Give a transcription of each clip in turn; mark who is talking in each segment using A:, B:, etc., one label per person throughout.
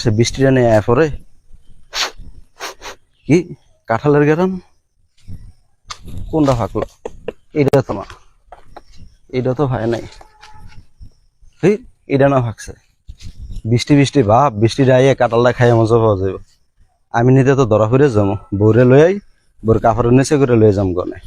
A: সে বৃষ্টিটা নিয়ে আয় পরে কি কাঁঠালের গেরান কোনটা ফাঁকলো? এটা তো না, এটা তো হয় নাই। এটা না ফাঁকছে। বৃষ্টি বৃষ্টি ভাব, বৃষ্টি আইয়ে কাঁঠালটা খাইয়ে মজা পাওয়া যাবে। আমি নিতে তো ধরা ফিরে যাবো, বউরে লই আই, বউর কাপড়ের নিচে করে লয়ে যাম গনে।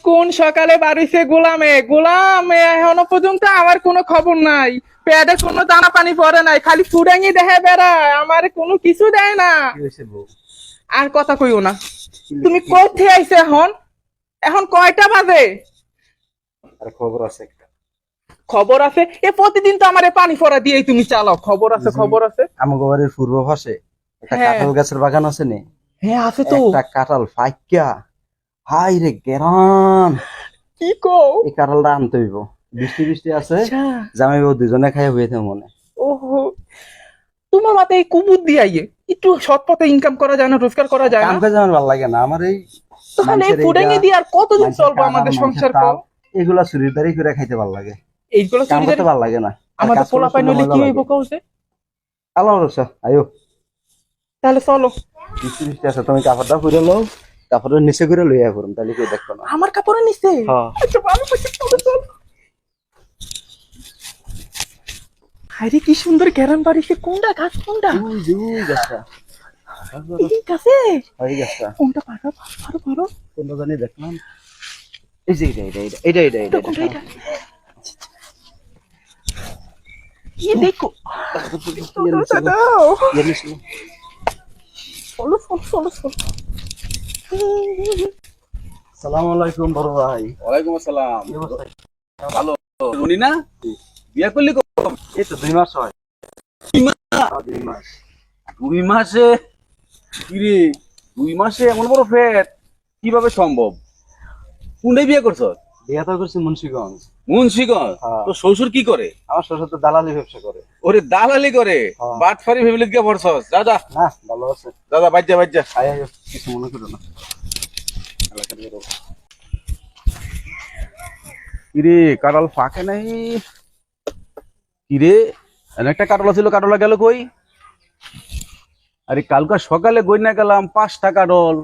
B: কোন সকালে বাড়িছে গোলামে গোলামে এখনো পর্যন্ত আমার কোনো খবর নাই। পেটে কোনো দানা পানি পড়ে নাই, খালি ফুডাঙ্গি দেখে বেড়ায়, আমার কোনো কিছু দেয় না। আর কথা কইও না। তুমি কোথায় আইছে এখন? এখন কয়টা বাজে?
A: আর খবর আছে একটা।
B: খবর আছে? এ প্রতিদিন তো আমারে পানি পড়া দিয়েই তুমি চালাও। খবর আছে, খবর আছে।
A: আমাগো বাড়ির পূর্ব পাশে একটা
B: হ্যাঁ।
A: কাঁঠাল গাছের বাগান আছে নি।
B: হ্যাঁ আছে তো।
A: একটা কাঁঠাল ফাইক্কা, হাই রে গেরান।
B: কি কো?
A: এই কাঁঠালটা আনতে হইব। বৃষ্টি বৃষ্টি আছে,
B: আচ্ছা।
A: জামাই বউ দুজনে খাইয়ে হইতে মনে।
B: ওহো, তোমার মাথায় এই কুবুদ দিয়ে একটু সৎ পথে ইনকাম করা যায় না, রোজগার করা যায়
A: কাম
B: না?
A: কাজ আমার ভালো লাগে না। আমার এই
B: তাহলে এই
A: মানুষের
B: ফুডাঙ্গি
A: এইটা,
B: দিয়ে আর কতদিন
A: মানুষের
B: চলবো
A: কাঁঠাল,
B: আমাদের
A: মানুষের
B: সংসার?
A: তাল, এগুলা চুরিদারি করে খাইতে ভালো লাগে।
B: এইগুলো
A: কাম করতে
B: চুরিদারি
A: ভালো লাগে না।
B: আমাদের পোলা পাই নইলে কি হইব কওছে?
A: আল্লাহ রসা আয়ো।
B: তাহলে চলো।
A: বৃষ্টি বৃষ্টি আছে, তুমি কাপড়টা পুরে লও, কাপড়ের নিচে করে লইয়া করুন, তাহলে কেউ দেখতো না।
B: আমার কাপড়ে নিছে?
A: হ্যাঁ।
B: আচ্ছা ভালো করছি, চলো চলো। আরে কি সুন্দর গ্যারান বাড়িছে। কোনটা গাছ? কোনটা
A: ওই যে ওই গাছটা,
B: এই গাছে?
A: ওই গাছটা
B: কোনটা? পারো পারো পারো।
A: কোনটা জানি দেখলাম। এই যে এটা এটা এটা এটা এটা এটা
B: কোনটা এটা? ये देखो। চলো চলো চলো চলো।
A: সালাম আলাইকুম বড় ভাই।
C: ওয়ালাইকুম আসসালাম।
A: কি অবস্থা?
C: ভালো। রুনি না? বিয়া করলি কখন?
A: এই তো 2 মাস হয়। 2 মাস।
C: 2 মাসে? কিরে 2 মাসে এমন বড় ফেট কিভাবে সম্ভব? কোনটাই বিয়ে করছ?
A: বিয়া তো করছি মুন্সিগঞ্জ।
C: মুন্সিগঞ্জ?
A: হ্যাঁ।
C: তো শ্বশুর কি করে?
A: আমার শ্বশুর তো দালালি ব্যবসা করে।
C: ওরে দালালি করে?
A: হ্যাঁ।
C: বাটফারি ফ্যামিলিতে গিয়ে পড়ছস? দাদা
A: না ভালো আছে।
C: দাদা বাজ্জা বাজ্জা।
A: আয় আয়, কিছু মনে করো না।
C: কিরে কাঁঠাল ফাঁকে নাই? কিরে এনে একটা কাঁঠাল ছিল, কাঁঠাল গেল কই? আরে কালকা সকালে গইনা গেলাম 5টা কাঁঠাল,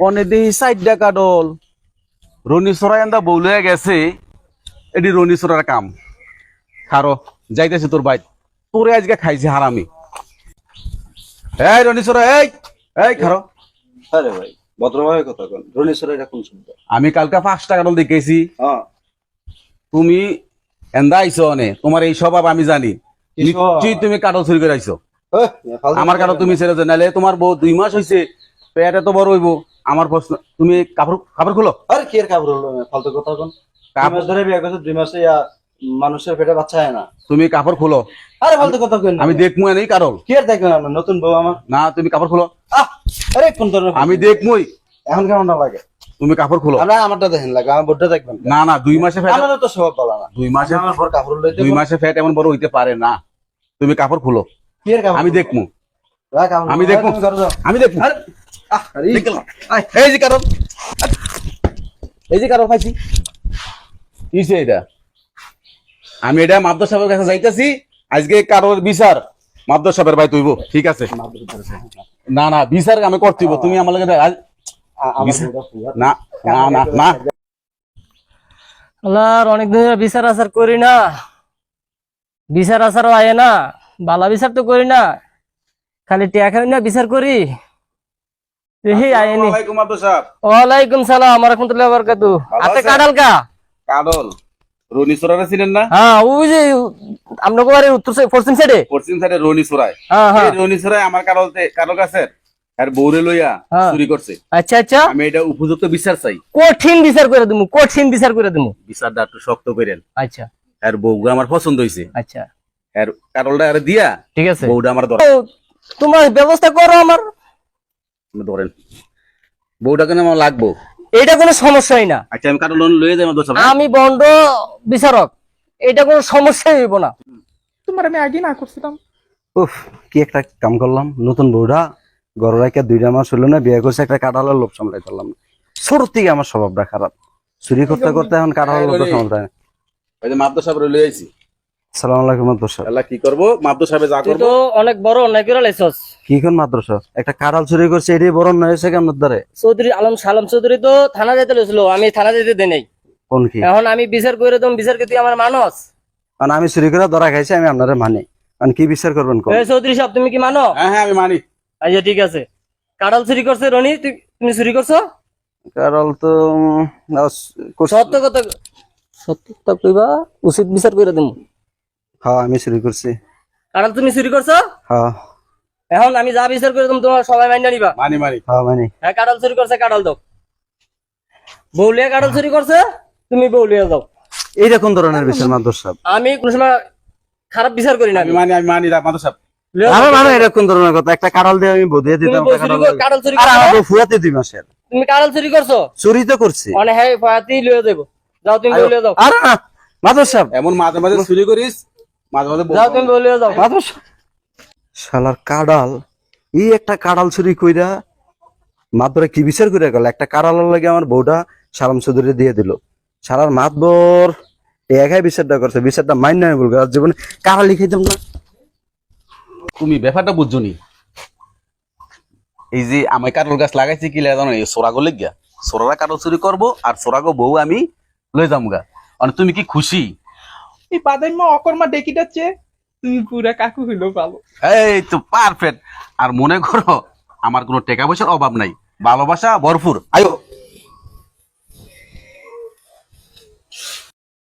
C: অনে দেহি 4টা কাঁঠাল। রনি সরাই আন্দা বউলে গেছে, এটি রনি সরার কাম। খারো যাইতেছে তোর বাইক, তোরে আজকে খাইছে হারামি। এই রনি সরা, এই এই খারো।
A: আরে ভাই ভদ্রভাবে কথা বল। রনিশ্বর এটা কোন শব্দ?
C: আমি কালকা 5টা কাঁঠাল দেখেছি,
A: হ্যাঁ।
C: তুমি এন্দা আইছো অনে, তোমার এই স্বভাব আমি জানি।
A: কি স্বভাব?
C: নিশ্চয়ই তুমি কাঁঠাল চুরি করে আইছো। আমার কারণ তুমি ছেড়ে দেন, নাহলে তোমার বউ 2 মাস হয়েছে, পেট এত বড় হইব। আমার প্রশ্ন, তুমি কাপড় কাপড় খুলো।
A: আরে কি এর কাপড় হলো? ফালতু কথা কোন। 2 মাস ধরে বিয়ে করছে, 2 মাসে মানুষের পেটে বাচ্চা হয় না।
C: তুমি কাপড় খুলো।
A: আরে ফালতু কথা কইন।
C: আমি দেখমু নেই কারণ।
A: কি আর দেখবেন আপনার নতুন বউ আমার?
C: না তুমি কাপড় খুলো।
A: আরে কোন ধরনের?
C: আমি দেখমুই।
A: এখন কেমন না লাগে?
C: তুমি কাপড় খুলো।
A: আমরা আমারটা দেখেন লাগে, আমার বোর্ডটা দেখবেন।
C: না না 2 মাসে ফ্যাট,
A: আমারও তো স্বভাব ভালো না।
C: 2 মাসে,
A: আমার পর কাপড় লইতে
C: 2 মাসে ফ্যাট এমন বড় হইতে পারে না। তুমি কাপড় খুলো,
A: কি এর কাপড়?
C: আমি দেখমু।
A: রাখ,
C: আমি দেখবো।
A: তুমি ঘরে যাও।
C: আমি দেখমু।
A: আরে আরে
C: দেখলাম। এই যে কারণ, এই যে কারণ পাইছি। কিছে এটা? আমি এটা মাদ্রাসা সাহেবের কাছে যাইতাছি, আজকে কারোর বিচার মাদ্রাসা সাহেবের ভাই তুইব, ঠিক আছে? না না বিচার আমি করতেইব, তুমি আমার লাগে
A: আমার
C: বিচার-
A: বউটা ফুয়া।
C: না না না না।
D: আল্লাহর অনেকদিন ধরে বিচার আচার করি না, বিচার আচারও আয় না, বালা বিচার তো করি না, খালি টিয়া খাই না বিচার করি। এই আয়নি।
C: আসসালামু আলাইকুম মাদ্রাসা সাহেব।
D: ওয়ালাইকুম সালাম ওয়া রাহমাতুল্লাহি ওয়া বারাকাতুহু।
C: ভালো
D: আতে
C: আছেন?
D: কাঁঠাল কা?
C: কাডল রনি সোরারে ছিলেন না?
D: হ্যাঁ ওই যে আপনাদের বাড়ির উত্তর পশ্চিম সাইডে।
C: পশ্চিম সাইডে রনি সোরায়।
D: হ্যাঁ হ্যাঁ
C: এই রনি সোরায় আমার কারো গাছের আর বউরে লইয়া
D: হ্যাঁ।
C: চুরি করছে।
D: আচ্ছা আচ্ছা,
C: আমি এটা উপযুক্ত বিচার চাই।
D: কঠিন বিচার করে দিমু, কঠিন বিচার করে দিমু।
C: বিচারটা একটু শক্ত করেন।
D: আচ্ছা
C: আর বউটা আমার পছন্দ হইছে,
D: আচ্ছা
C: আর কারলটা আর দিয়া
D: ঠিক আছে,
C: বউটা আমার
D: তো
C: দরকার।
D: তোমার ব্যবস্থা করো আমার।
C: ধরেন বউটা কেন আমার লাগবো।
D: এটা কোনো সমস্যাই না,
C: আচ্ছা আমি কারো লোন লয়ে যাই মাদ্রাসা।
D: আমি বন্ড বিচারক, এটা কোনো সমস্যাই হইব না।
B: তোমার আমি আগে না করছিলাম।
A: উফ, কি একটা কাম করলাম। নতুন বউটা ঘরে রাখা 2 মাস হলো না, বিয়ে করছে, একটা কাঁঠালের লোভ সামলাই করলাম। ছোট থেকে আমার স্বভাবটা খারাপ, চুরি করতে করতে এখন কাঁঠালের লোভটা সামলায়।
C: ওই যে মাদ্রাসা লয়ে আইছি।
A: সালাম আলাইকুম মাদ্রাসা।
C: আল্লাহ কি করবো মাদ্দু সাহেব যা
D: তুই
C: করবো
D: তো অনেক বড় অন্যায় করে লাইছস।
A: কি কোন মাদ্রাসা? একটা কাঁঠাল চুরি করছে, এটাই বড় নয় হয়েছে কেমন ধরে?
D: চৌধুরী আলম সালাম চৌধুরী তো থানা যেতে লইছিল, আমি থানা যেতে দেই নাই।
A: কোন কি?
D: এখন আমি বিচার করে দেব, বিচার কি তুই আমার মানস?
A: কারণ আমি চুরি করে ধরা খাইছি, আমি আপনারা মানি। কারণ কি বিচার করবেন কোন?
D: এই চৌধুরী সাহেব তুমি কি মানো?
C: হ্যাঁ হ্যাঁ আমি মানি।
D: আচ্ছা ঠিক আছে, কাঁঠাল চুরি করছে রনি, তুমি চুরি করছো?
A: কাঁঠাল তো
D: সত্য কথা, সত্য কথা কইবা, উচিত বিচার করে দেব।
A: হ্যাঁ আমি চুরি করছি।
D: কাঁঠাল তুমি চুরি করছো?
A: হ্যাঁ
D: এখন আমি যা বিচার করে দেব তোমার সবাই মাইনা নিবা।
C: মানি মানি।
A: হ্যাঁ মানি।
D: হ্যাঁ কাঁঠাল চুরি করছে, কাঁঠাল দাও। বউলিয়া কাঁঠাল চুরি করছে, তুমি বউলিয়া যাও।
A: এইরকম ধরনের বিচার মাদ্রাসা।
D: আমি কোন সময় খারাপ বিচার করি না।
C: আমি মানি মাদ্দু সাহেব।
D: লিও যাও।
A: আরে মানে এরকম ধরনের কথা, একটা কাঁঠাল দিয়ে আমি বধিয়ে
D: তুমি
A: দিতাম।
D: বউ
A: একটা
D: চুরি
A: কাঁঠাল
D: কাঁঠাল চুরি
A: আর আমার
D: করছো?
A: বউ ফুয়াতে 2 মাসের।
D: তুমি কাঁঠাল চুরি করছো?
A: চুরি তো করছি।
D: মানে হ্যাঁ ফাতি লিয়ে দেবো। যাও তুমি বউলিয়া যাও।
A: আরে না মাদ্রাসা,
C: এমন মাঝে মাঝে চুরি করিস, মাঝে মাঝে
D: যাও তুমি বউলিয়া যাও।
A: মাদ্রাসা শালার কাঁঠাল, এই একটা কাঁঠাল চুরি কইরা মাতবরে কি বিচার করে গেল? একটা কাঁঠালের লাগে আমার বউটা সালাম চৌধুরী দিয়ে দিল। শালার মাতবর একাই বিচারটা করছে, বিচারটা মাইন নাই বলবে। আর জীবনে কাঁঠালি খাইতাম না।
C: তুমি ব্যাপারটা বুঝছো নি? এই যে আমি কাঁঠাল গাছ লাগাইছি কি লাগে জানো? এই সোরাগো লেগিয়া সোরারা কাঁঠাল চুরি করবো আর সোরাগো বউ আমি লই যামগা। মানে তুমি কি খুশি?
B: এই বাদাই মা অকর্মা ডেকিটাচ্ছে, তুমি পুরা কাকু হইলো ভালো।
C: এই তো পারফেক্ট। আর মনে করো আমার কোনো টাকা পয়সার অভাব নাই, ভালোবাসা ভরপুর। আয়ো